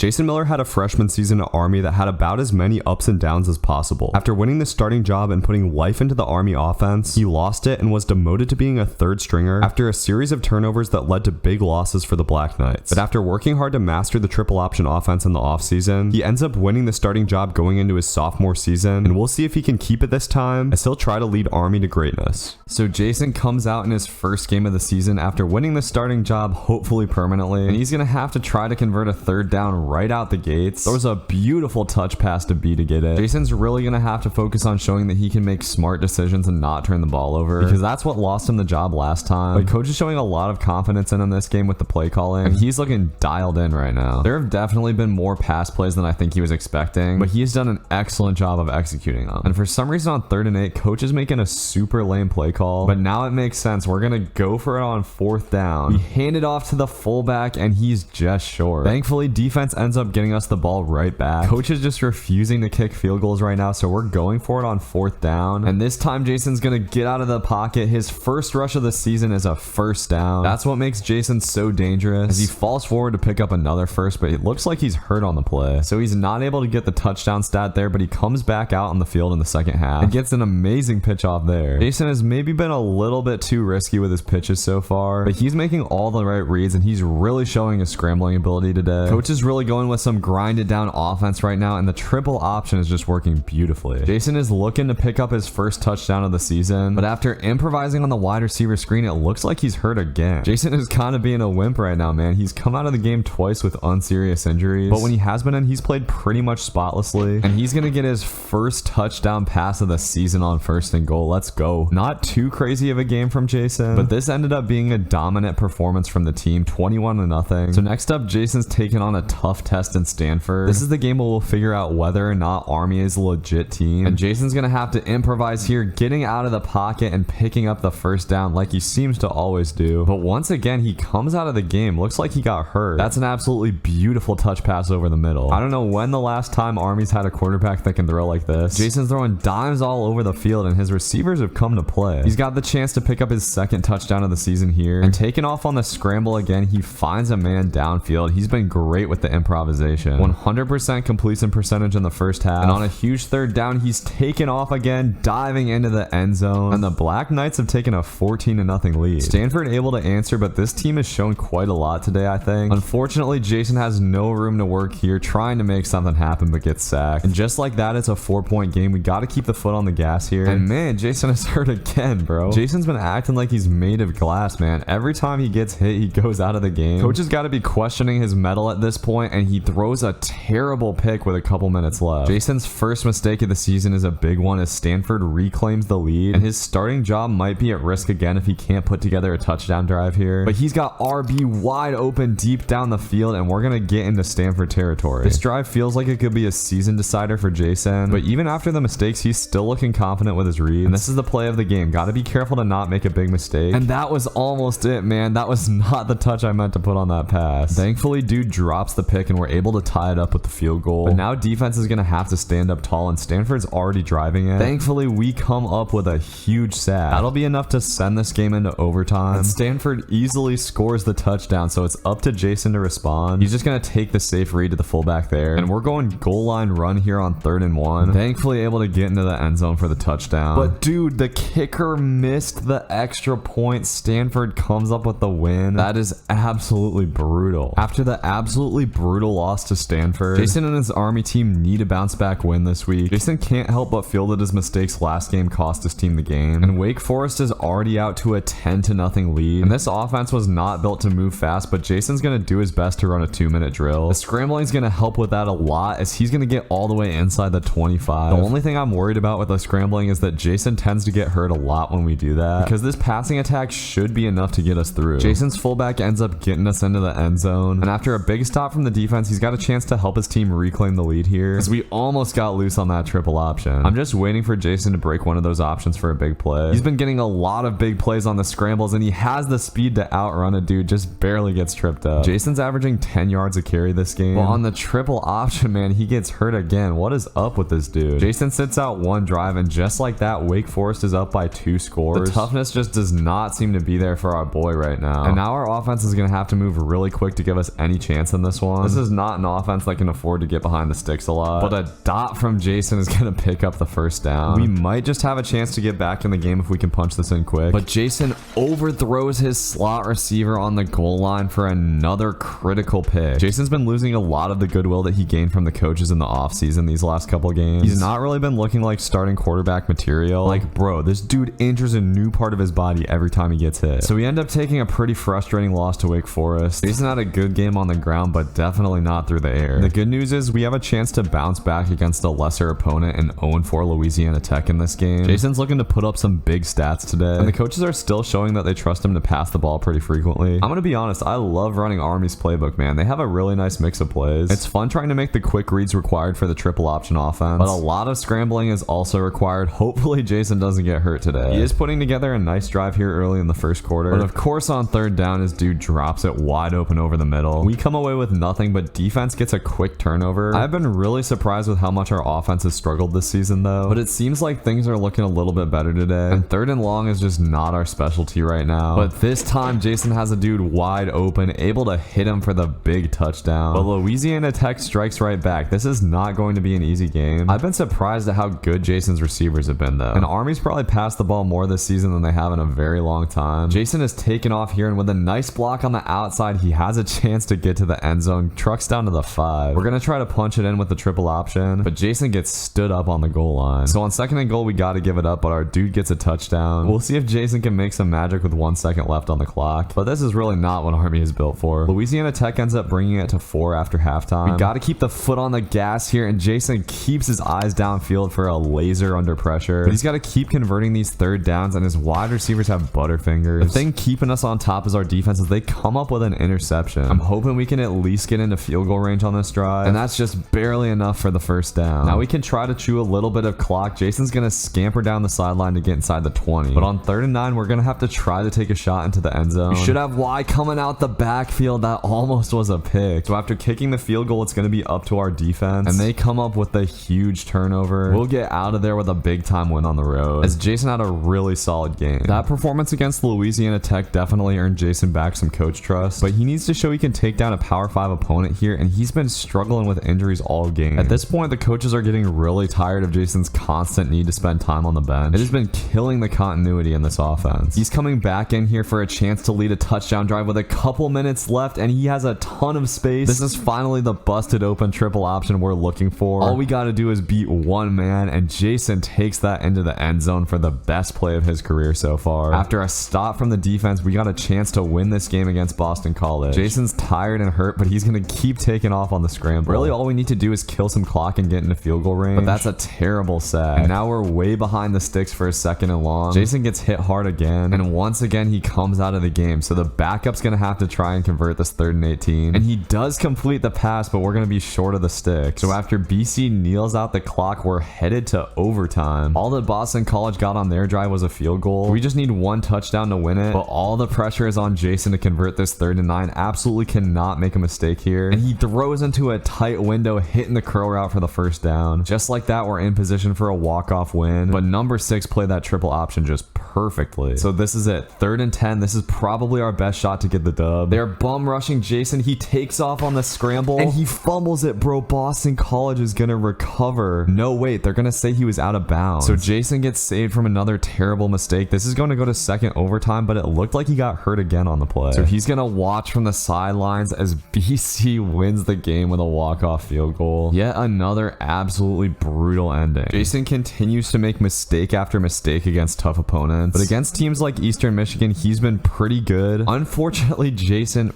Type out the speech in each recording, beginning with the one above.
Jason Miller had a freshman season at Army that had about as many ups and downs as possible. After winning the starting job and putting life into the Army offense, he lost it and was demoted to being a third stringer after a series of turnovers that led to big losses for the Black Knights. But after working hard to master the triple option offense in the offseason, he ends up winning the starting job going into his sophomore season, and we'll see if he can keep it this time as he'll try to lead Army to greatness. So Jason comes out in his first game of the season after winning the starting job, hopefully permanently, and he's gonna have to try to convert a third down right out the gates. There was a beautiful touch pass to B to get it. Jason's really gonna have to focus on showing that he can make smart decisions and not turn the ball over, because that's what lost him the job last time. But coach is showing a lot of confidence in him this game with the play calling, and he's looking dialed in right now. There have definitely been more pass plays than I think he was expecting, but he has done an excellent job of executing them. And for some reason on 3rd and 8, coach is making a super lame play call, but now it makes sense. We're gonna go for it on 4th down. We hand it off to the fullback and he's just short. Thankfully, defense ends up getting us the ball right back. Coach is just refusing to kick field goals right now, so we're going for it on 4th down. And this time Jason's gonna get out of the pocket. His first rush of the season is a first down. That's what makes Jason so dangerous, as he falls forward to pick up another first, but it looks like he's hurt on the play. So he's not able to get the touchdown stat there, but he comes back out on the field in the second half and gets an amazing pitch off there. Jason has maybe been a little bit too risky with his pitches so far, but he's making all the right reads and he's really showing his scrambling ability today. Coach is really going with some grinded down offense right now, and the triple option is just working beautifully. Jason is looking to pick up his first touchdown of the season, but after improvising on the wide receiver screen, it looks like he's hurt again. Jason is kind of being a wimp right now, man. He's come out of the game twice with unserious injuries, but when he has been in, he's played pretty much spotlessly, and he's gonna get his first touchdown pass of the season on 1st and goal. Let's go. Not too crazy of a game from Jason, but this ended up being a dominant performance from the team, 21-0. So next up, Jason's taking on a tough test in Stanford. This is the game where we'll figure out whether or not Army is a legit team, and Jason's gonna have to improvise here, getting out of the pocket and picking up the first down like he seems to always do. But once again, he comes out of the game. Looks like he got hurt. That's an absolutely beautiful touch pass over the middle. I don't know when the last time Army's had a quarterback that can throw like this. Jason's throwing dimes all over the field and his receivers have come to play. He's got the chance to pick up his second touchdown of the season here, and taking off on the scramble again, he finds a man downfield. He's been great with the improvisation. 100% completion percentage in the first half, and on a huge 3rd down, he's taken off again, diving into the end zone, and the Black Knights have taken a 14-0 lead. Stanford able to answer, but this team has shown quite a lot today, I think. Unfortunately, Jason has no room to work here, trying to make something happen, but gets sacked. And just like that, it's a 4-point game. We got to keep the foot on the gas here. And man, Jason is hurt again, bro. Jason's been acting like he's made of glass, man. Every time he gets hit, he goes out of the game. Coach has got to be questioning his mettle at this point, and he throws a terrible pick with a couple minutes left. Jason's first mistake of the season is a big one as Stanford reclaims the lead, and his starting job might be at risk again if he can't put together a touchdown drive here. But he's got RB wide open deep down the field, and we're gonna get into Stanford territory. This drive feels like it could be a season decider for Jason, but even after the mistakes, he's still looking confident with his reads, and this is the play of the game. Got to be careful to not make a big mistake, and that was almost it, man. That was not the touch I meant to put on that pass. Thankfully, dude drops the pick and we're able to tie it up with the field goal, but now defense is gonna have to stand up tall, and Stanford's already driving it. Thankfully, we come up with a huge sack. That'll be enough to send this game into overtime, and Stanford easily scores the touchdown, so it's up to Jason to respond. He's just gonna take the safe read to the fullback there, and we're going goal line run here on 3rd and 1. Thankfully able to get into the end zone for the touchdown, but dude, the kicker missed the extra point. Stanford comes up with the win. That is absolutely brutal. After the absolutely brutal loss to Stanford, Jason and his Army team need a bounce back win this week. Jason can't help but feel that his mistakes last game cost his team the game, and Wake Forest is already out to a 10-0 lead, and this offense was not built to move fast, but Jason's gonna do his best to run a 2-minute drill. The scrambling is gonna help with that a lot, as he's gonna get all the way inside the 25. The only thing I'm worried about with the scrambling is that Jason tends to get hurt a lot when we do that, because this passing attack should be enough to get us through. Jason's fullback ends up getting us into the end zone, and after a big stop from the defense, he's got a chance to help his team reclaim the lead here, as we almost got loose on that triple option. I'm just waiting for Jason to break one of those options for a big play. He's been getting a lot of big plays on the scrambles, and he has the speed to outrun a dude, just barely gets tripped up. Jason's averaging 10 yards a carry this game, but on the triple option, man, he gets hurt again. What is up with this dude? Jason sits out one drive, and just like that, Wake Forest is up by 2 scores. The toughness just does not seem to be there for our boy right now, and now our offense is gonna have to move really quick to give us any chance in this one. The This is not an offense that can afford to get behind the sticks a lot, but a dot from Jason is going to pick up the first down. We might just have a chance to get back in the game if we can punch this in quick, but Jason overthrows his slot receiver on the goal line for another critical pick. Jason's been losing a lot of the goodwill that he gained from the coaches in the offseason these last couple games. He's not really been looking like starting quarterback material. Like, bro, this dude injures a new part of his body every time he gets hit. So we end up taking a pretty frustrating loss to Wake Forest. Jason had a good game on the ground, but definitely not through the air. The good news is we have a chance to bounce back against a lesser opponent in 0-4 Louisiana Tech in this game. Jason's looking to put up some big stats today, and the coaches are still showing that they trust him to pass the ball pretty frequently. I'm gonna be honest, I love running Army's playbook, man. They have a really nice mix of plays. It's fun trying to make the quick reads required for the triple option offense, but a lot of scrambling is also required. Hopefully Jason doesn't get hurt today. He is putting together a nice drive here early in the first quarter, but of course on third down his dude drops it wide open over the middle. We come away with nothing, but defense gets a quick turnover. I've been really surprised with how much our offense has struggled this season though, but it seems like things are looking a little bit better today, and third and long is just not our specialty right now. But this time Jason has a dude wide open, able to hit him for the big touchdown, but Louisiana Tech strikes right back. This is not going to be an easy game. I've been surprised at how good Jason's receivers have been though, and Army's probably passed the ball more this season than they have in a very long time. Jason has taken off here, and with a nice block on the outside, he has a chance to get to the end zone. Trucks down to the 5. We're gonna try to punch it in with the triple option, but Jason gets stood up on the goal line. So on second and goal, we got to give it up, but our dude gets a touchdown. We'll see if Jason can make some magic with 1 second left on the clock, but this is really not what Army is built for. Louisiana Tech ends up bringing it to 4 after halftime. We got to keep the foot on the gas here, and Jason keeps his eyes downfield for a laser under pressure, but he's got to keep converting these third downs, and his wide receivers have butterfingers. The thing keeping us on top is our defense, as they come up with an interception. I'm hoping we can at least get into field goal range on this drive, and that's just barely enough for the first down. Now we can try to chew a little bit of clock. Jason's gonna scamper down the sideline to get inside the 20, but on third and 9 we're gonna have to try to take a shot into the end zone. We should have Y coming out the backfield. That almost was a pick. So after kicking the field goal, it's gonna be up to our defense, and they come up with a huge turnover. We'll get out of there with a big time win on the road, as Jason had a really solid game. That performance against Louisiana Tech definitely earned Jason back some coach trust, but he needs to show he can take down a Power 5 opponent here, and he's been struggling with injuries all game. At this point, the coaches are getting really tired of Jason's constant need to spend time on the bench. It has been killing the continuity in this offense. He's coming back in here for a chance to lead a touchdown drive with a couple minutes left, and he has a ton of space. This is finally the busted open triple option we're looking for. All we got to do is beat one man, and Jason takes that into the end zone for the best play of his career so far. After a stop from the defense, we got a chance to win this game against Boston College. Jason's tired and hurt, but he's going to keep taking off on the scramble. Really, all we need to do is kill some clock and get into field goal range, but that's a terrible sack. And now we're way behind the sticks for a second and long. Jason gets hit hard again, and once again he comes out of the game, so the backup's going to have to try and convert this 3rd and 18, and he does complete the pass, but we're going to be short of the stick. So after BC kneels out the clock, we're headed to overtime. All that Boston College got on their drive was a field goal. We just need 1 touchdown to win it, but all the pressure is on Jason to convert this 3rd and 9. Absolutely cannot make a mistake here, and he throws into a tight window, hitting the curl route for the first down. Just like that, we're in position for a walk-off win, but number 6 played that triple option just perfectly. So this is it, 3rd and 10. This is probably our best shot to get the dub. They're bum rushing Jason. He takes off on the scramble, and he fumbles it, bro. Boston College is gonna recover. No, wait, they're gonna say he was out of bounds. So Jason gets saved from another terrible mistake. This is going to go to second overtime, but it looked like he got hurt again on the play. So he's gonna watch from the sidelines as BC wins the game with a walk-off field goal. Yet another absolutely brutal ending. Jason continues to make mistake after mistake against tough opponents, but against teams like Eastern Michigan, he's been pretty good. Unfortunately, Jason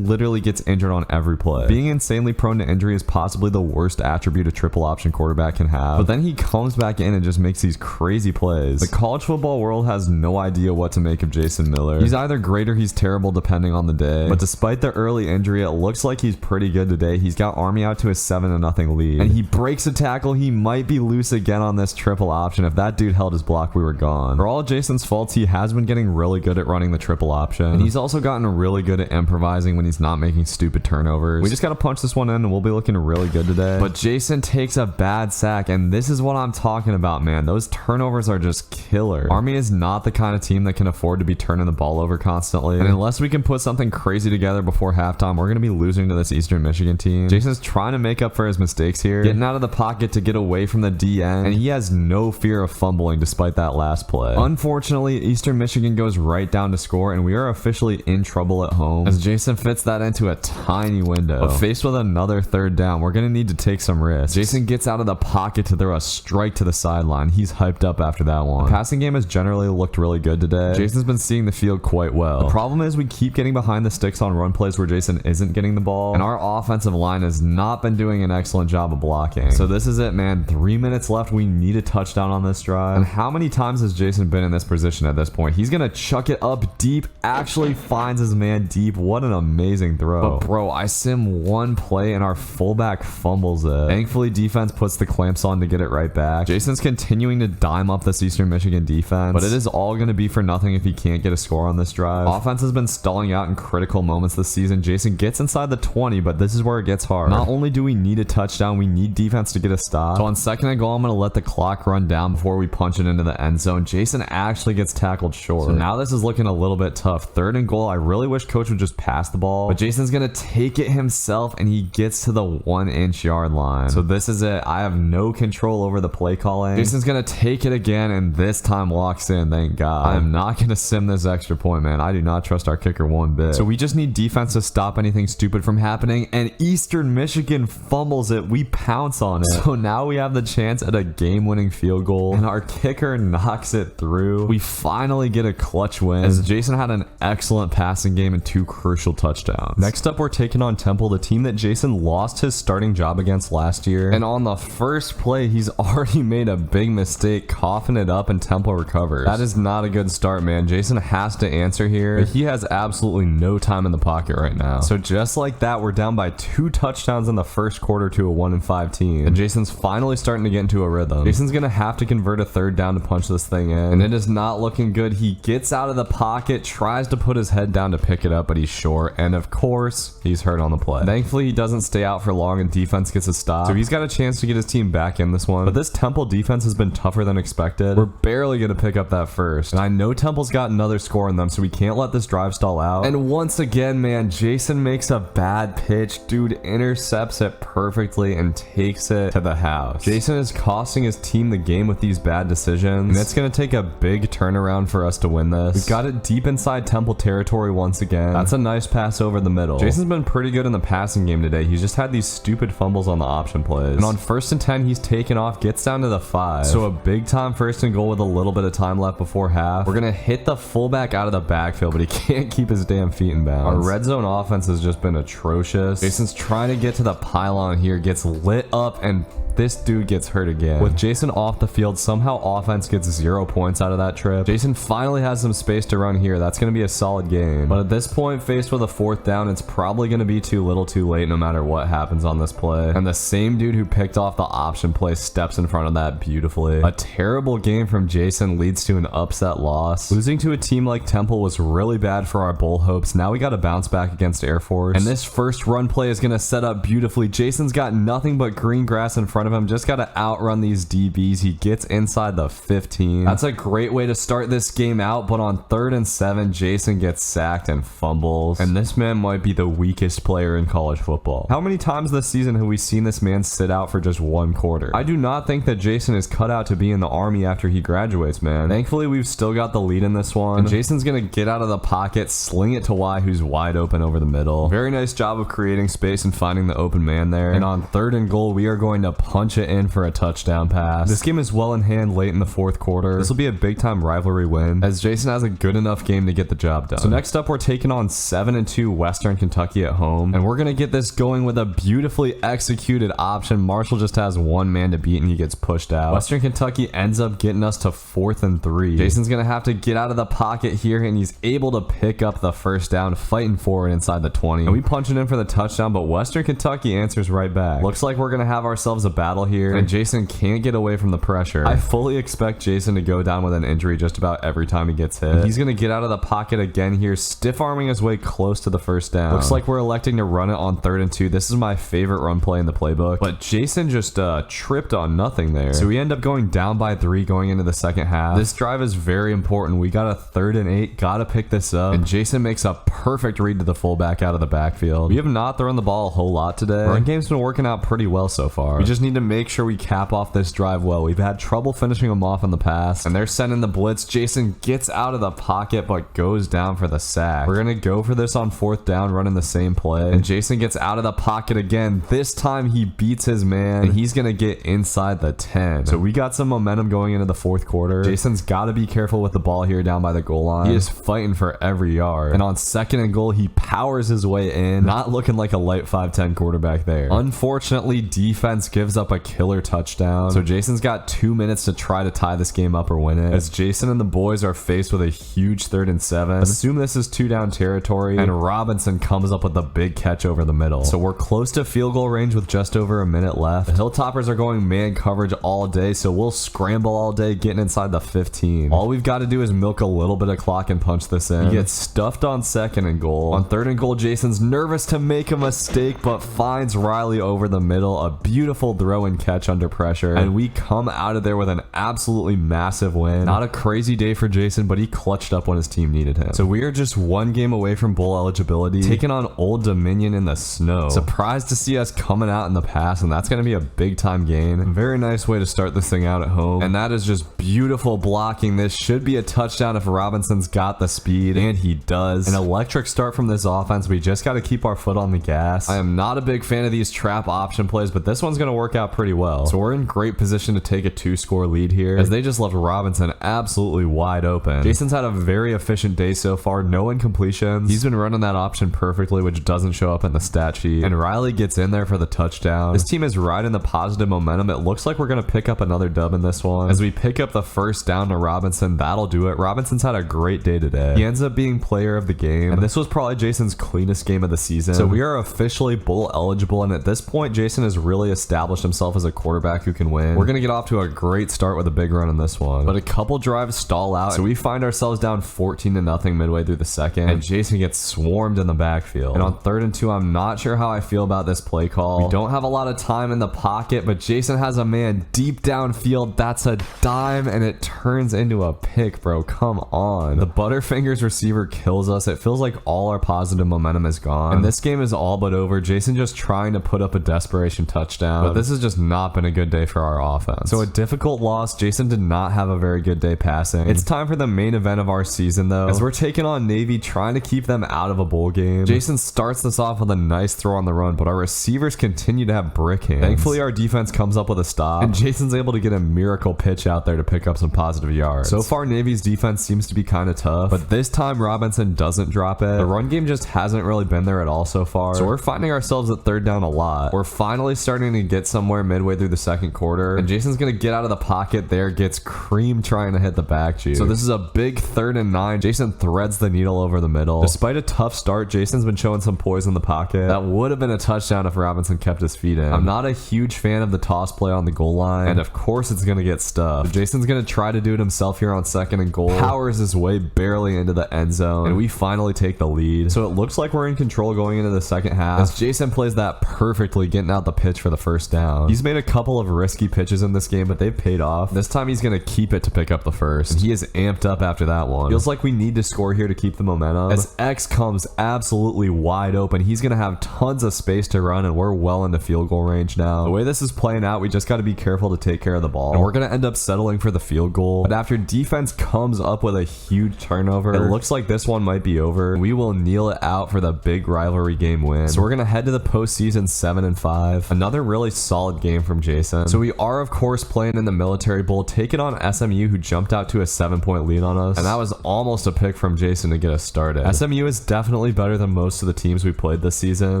literally gets injured on every play. Being insanely prone to injury is possibly the worst attribute a triple option quarterback can have, but then he comes back in and just makes these crazy plays. The college football world has no idea what to make of Jason Miller. He's either great or he's terrible depending on the day, but despite the early injury, it looks like he's pretty good today. He's got Army out to a 7-0 lead, and he breaks a tackle. He might be loose again on this triple option. If that dude held his block, we were gone. For all Jason's faults, he has been getting really good at running the triple option, and he's also gotten really good at improvising when he's not making stupid turnovers. We just gotta punch this one in, and we'll be looking really good today. But Jason takes a bad sack, and this is what I'm talking about, man. Those turnovers are just killer. Army is not the kind of team that can afford to be turning the ball over constantly, and unless we can put something crazy together before halftime, we're gonna be losing to this Eastern Michigan team. Jason's trying to make up for his mistakes here, getting out of the pocket to get away from the DN, and he has no fear of fumbling despite that last play. Unfortunately, Eastern Michigan goes right down to score, and we are officially in trouble at home as Jason fits that into a tiny window. But faced with another third down, we're going to need to take some risks. Jason gets out of the pocket to throw a strike to the sideline. He's hyped up after that one. The passing game has generally looked really good today. Jason's been seeing the field quite well. The problem is we keep getting behind the sticks on run plays where Jason isn't getting the ball, and our offensive line has not been doing an excellent job of blocking. So this is it, man. 3 minutes left. We need a touchdown on this drive. And how many times has Jason been in this position at this point? He's gonna chuck it up deep, actually finds his man deep. What an amazing throw. But bro, I sim one play and our fullback fumbles it. Thankfully, defense puts the clamps on to get it right back. Jason's continuing to dime up this Eastern Michigan defense, but it is all gonna be for nothing if he can't get a score on this drive. Offense has been stalling out in critical moments this season. Jason gets inside the 20, but this is where it gets hard. Not only do we need a touchdown, we need defense to get a stop. So on 2nd and goal, I'm gonna let the clock run down before we punch it into the end zone. Jason actually gets tackled short. So now this is looking a little bit tough. 3rd and goal, I really wish coach would just pass the ball, but Jason's gonna take it himself and he gets to the 1-inch yard line. So this is it. I have no control over the play calling. Jason's gonna take it again and this time walks in, thank God. I am not gonna sim this extra point, man. I do not trust our kicker one bit. So we just need defense to stop anything stupid from happening, and Eastern Michigan fumbles it. We pounce on it. So now we have the chance at a game-winning field goal, and our kicker knocks it through. We finally get a clutch win, as Jason had an excellent passing game and 2 crucial touchdowns. Next up, we're taking on Temple, the team that Jason lost his starting job against last year, and on the first play, he's already made a big mistake, coughing it up, and Temple recovers. That is not a good start, man. Jason has to answer here, but he has absolutely no time in the pocket right now. So just like that, we're down by 2 touchdowns in the first quarter to a 1-5 team, and Jason's finally starting to get into a rhythm. Jason's gonna have to convert a 3rd down to punch this thing in, and it is not looking good. He gets out of the pocket, tries to put his head down to pick it up, but he's short, and of course, he's hurt on the play. Thankfully, he doesn't stay out for long and defense gets a stop, so he's got a chance to get his team back in this one. But this Temple defense has been tougher than expected. We're barely gonna pick up that first, and I know Temple's got another score in them, so we can't let this drive stall out. And once again, man, Jason makes a bad pitch. Dude intercepts it perfectly and takes it to the house. Jason is costing his team the game with these bad decisions, and it's gonna take a big turnaround for us to win this. We've got it deep inside Temple territory once again. That's a nice pass over the middle. Jason's been pretty good in the passing game today. He's just had these stupid fumbles on the option plays. And on 1st and 10, he's taken off, gets down to the 5. So a big time 1st and goal with a little bit of time left before half. We're gonna hit the fullback out of the backfield, but he can't keep his damn feet in bounds. Our red zone offense has just been atrocious. Jason's trying to get to the pylon here, gets lit up, and this dude gets hurt again. With Jason off the field, somehow offense gets 0 points out of that trip. Jason finally has some space to run here. That's going to be a solid game. But at this point, faced with a 4th down, it's probably going to be too little too late no matter what happens on this play. And the same dude who picked off the option play steps in front of that beautifully. A terrible game from Jason leads to an upset loss. Losing to a team like Temple was really bad for our bowl hopes. Now we got to bounce back against Air Force. And this first run play is going to set up beautifully. Jason's got nothing but green grass in front of him. Just got to outrun these DBs. He gets inside the 15. That's a great way to start this game out, but on 3rd and 7, Jason gets sacked and fumbles. And this man might be the weakest player in college football. How many times this season have we seen this man sit out for just 1 quarter? I do not think that Jason is cut out to be in the Army after he graduates, man. Thankfully, we've still got the lead in this one. And Jason's going to get out of the pocket, sling it to Y, who's wide open over the middle. Very nice job of creating space and finding the open man there. And on 3rd and goal, we are going to punch it in for a touchdown pass. This game is well in hand late in the 4th quarter. This will be a big time rivalry win, as Jason has a good enough game to get the job done. So next up, we're taking on 7-2 Western Kentucky at home, and we're gonna get this going with a beautifully executed option. Marshall just has 1 man to beat and he gets pushed out. Western Kentucky ends up getting us to 4th and 3. Jason's gonna have to get out of the pocket here, and he's able to pick up the 1st down, fighting forward inside the 20. And we punch it in for the touchdown, but Western Kentucky answers right back. Looks like we're gonna have ourselves a battle here, and Jason can't get away from the pressure. I fully expect Jason to go down with an injury just about every time he gets hit. He's gonna get out of the pocket again here, stiff arming his way close to the first down. Looks like we're electing to run it on 3rd and 2. This is my favorite run play in the playbook, but Jason just tripped on nothing there. So we end up going down by 3 going into the second half. This drive is very important. We got a 3rd and 8, gotta pick this up, and Jason makes a perfect read to the fullback out of the backfield. We have not thrown the ball a whole lot today. Run game's been working out pretty well so far. We just need to make sure we cap off this drive well. We've had trouble finishing them off in the past, and they're sending the blitz. Jason gets out of the pocket but goes down for the sack. We're gonna go for this on 4th down, running the same play, and Jason gets out of the pocket again. This time he beats his man, and he's gonna get inside the 10. So we got some momentum going into the 4th quarter. Jason's gotta be careful with the ball here down by the goal line. He is fighting for every yard, and on 2nd and goal he powers his way in, not looking like a light 5'10" quarterback there. Unfortunately, defense gives up a killer touchdown, so Jason's got 2 minutes to try to tie this game up or win it, as Jason and the boys are faced with a huge 3rd and 7. Assume this is 2 down territory, and Robinson comes up with a big catch over the middle. So we're close to field goal range with just over a minute left. The Hilltoppers are going man coverage all day, so we'll scramble all day getting inside the 15. All we've got to do is milk a little bit of clock and punch this in. He gets stuffed on 2nd and goal. On 3rd and goal, Jason's nervous to make a mistake, but finds Riley over the middle. A beautiful throw and catch under pressure, and we come out of there with an absolutely massive win. Not a crazy day for Jason, but he clutched up when his team needed him. So we are just 1 game away from bowl eligibility, taking on Old Dominion in the snow. Surprised to see us coming out in the pass, and that's going to be a big time game. Very nice way to start this thing out at home, and that is just beautiful blocking. This should be a touchdown if Robinson's got the speed, and he does. An electric start from this offense. We just got to keep our foot on the gas. I am not a big fan of these trap option plays, but this one's going to work out pretty well. So we're in great position to take a 2-score lead here, as they just left Robinson absolutely wide open. Jason's had a very efficient day so far. No incompletions. He's been running that option perfectly, which doesn't show up in the stat sheet, and Riley gets in there for the touchdown. This team is riding the positive momentum. It looks like we're going to pick up another dub in this one, as we pick up the 1st down to Robinson. That'll do it. Robinson's had a great day today. He ends up being player of the game, and this was probably Jason's cleanest game of the season. So we are officially bowl eligible, and at this point Jason has really established himself as a quarterback who can win. We're going to get off to a great start with a big run in this one, but a couple drives stall out, so we find ourselves down 14-0 midway through the 2nd, and Jason gets swarmed in the backfield. And on 3rd and 2, I'm not sure how I feel about this play call. We don't have a lot of time in the pocket, but Jason has a man deep downfield. That's a dime, and it turns into a pick, bro. Come on. The Butterfingers receiver kills us. It feels like all our positive momentum is gone, and this game is all but over. Jason just trying to put up a desperation touchdown, but this has just not been a good day for our offense. So a difficult loss. Jason did not have a very good day passing. It's time for the main event of our season though, as we're taking on Navy, trying to keep them out of a bowl game. Jason starts this off with a nice throw on the run, but our receivers continue to have brick hands. Thankfully our defense comes up with a stop, and Jason's able to get a miracle pitch out there to pick up some positive yards. So far Navy's defense seems to be kind of tough, but this time Robinson doesn't drop it. The run game just hasn't really been there at all so far, so we're finding ourselves at 3rd down a lot. We're finally starting to get somewhere midway through the 2nd quarter, and Jason's gonna get out of the pocket there, gets creamed trying to hit the back juke. So this is a big 3rd and 9. Jason threads the needle over the middle. Despite a tough start, Jason's been showing some poise in the pocket. That would have been a touchdown if Robinson kept his feet in. I'm not a huge fan of the toss play on the goal line, and of course it's gonna get stuffed. So Jason's gonna try to do it himself here on 2nd and goal. Powers his way barely into the end zone, and we finally take the lead. So it looks like we're in control going into the 2nd half, as Jason plays that perfectly, getting out the pitch for the 1st down. He's made a couple of risky pitches in this game, but they've paid off. This time he's gonna keep it to pick up the 1st, and he is amped up after that one. Feels like we need to score here to keep the momentum, as X comes absolutely wide open. He's gonna have tons of space to run, and we're well into field goal range now. The way this is playing out, we just got to be careful to take care of the ball, and we're gonna end up settling for the field goal. But after defense comes up with a huge turnover, it looks like this one might be over. We will kneel it out for the big rivalry game win. So we're gonna head to the postseason 7-5. Another really solid game from Jason. So we are of course playing in the Military Bowl, taking on SMU, who jumped out to a 7-point lead on us, and that was almost a pick from Jason to get us started. SMU is definitely better than most of the teams we played this season.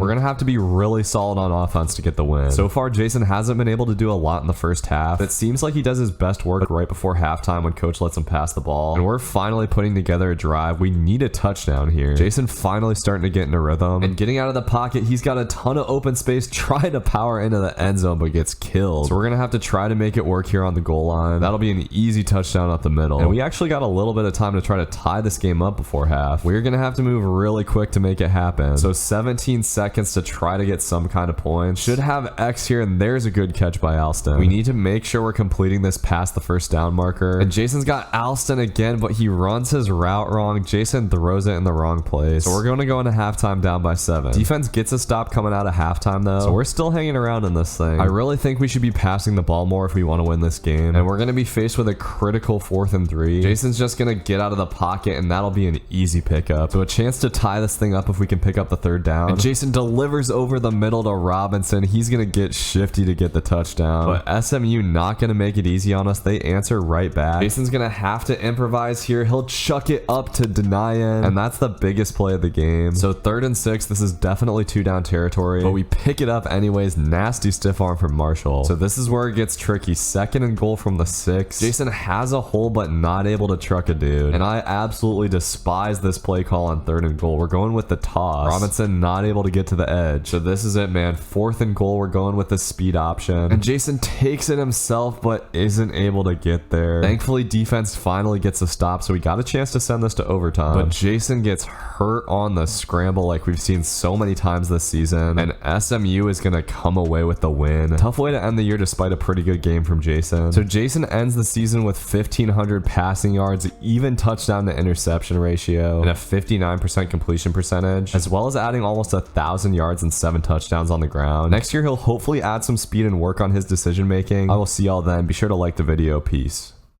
We're gonna have to be really solid on offense to get the win. So far Jason hasn't been able to do a lot in the 1st half. It seems like he does his best work right before halftime when coach lets him pass the ball, and we're finally putting together a drive. We need a touchdown here. Jason finally starting to get in a rhythm and getting out of the pocket. He's got a ton of open space, trying to power into the end zone. zone but gets killed. So we're going to have to try to make it work here on the goal line. That'll be an easy touchdown up the middle. And we actually got a little bit of time to try to tie this game up before half. We're going to have to move really quick to make it happen. So 17 seconds to try to get some kind of points. Should have X here, and there's a good catch by Alston. We need to make sure we're completing this past the first down marker. And Jason's got Alston again, but he runs his route wrong. Jason throws it in the wrong place. So we're going to go into halftime down by 7. Defense gets a stop coming out of halftime though. So we're still hanging around in this thing. I really think we should be passing the ball more if we want to win this game. And we're going to be faced with a critical 4th and 3. Jason's just going to get out of the pocket, and that'll be an easy pickup. So a chance to tie this thing up if we can pick up the 3rd down. And Jason delivers over the middle to Robinson. He's going to get shifty to get the touchdown. But SMU not going to make it easy on us. They answer right back. Jason's going to have to improvise here. He'll chuck it up to Denayan, and that's the biggest play of the game. So 3rd and 6. This is definitely 2-down territory, but we pick it up anyways. Nasty stiff arm from Marshall. So this is where it gets tricky. 2nd and goal from the 6. Jason has a hole but not able to truck a dude, and I absolutely despise this play call on 3rd and goal. We're going with the toss. Robinson not able to get to the edge. So this is it, man. 4th and goal. We're going with the speed option, and Jason takes it himself but isn't able to get there. Thankfully defense finally gets a stop, so we got a chance to send this to overtime, but Jason gets hurt on the scramble like we've seen so many times this season, and SMU is going to come away with the win. Tough way to end the year despite a pretty good game from Jason. So Jason ends the season with 1,500 passing yards, even touchdown to interception ratio, and a 59% completion percentage, as well as adding almost 1,000 yards and 7 touchdowns on the ground. Next year he'll hopefully add some speed and work on his decision making. I will see y'all then. Be sure to like the video. Peace.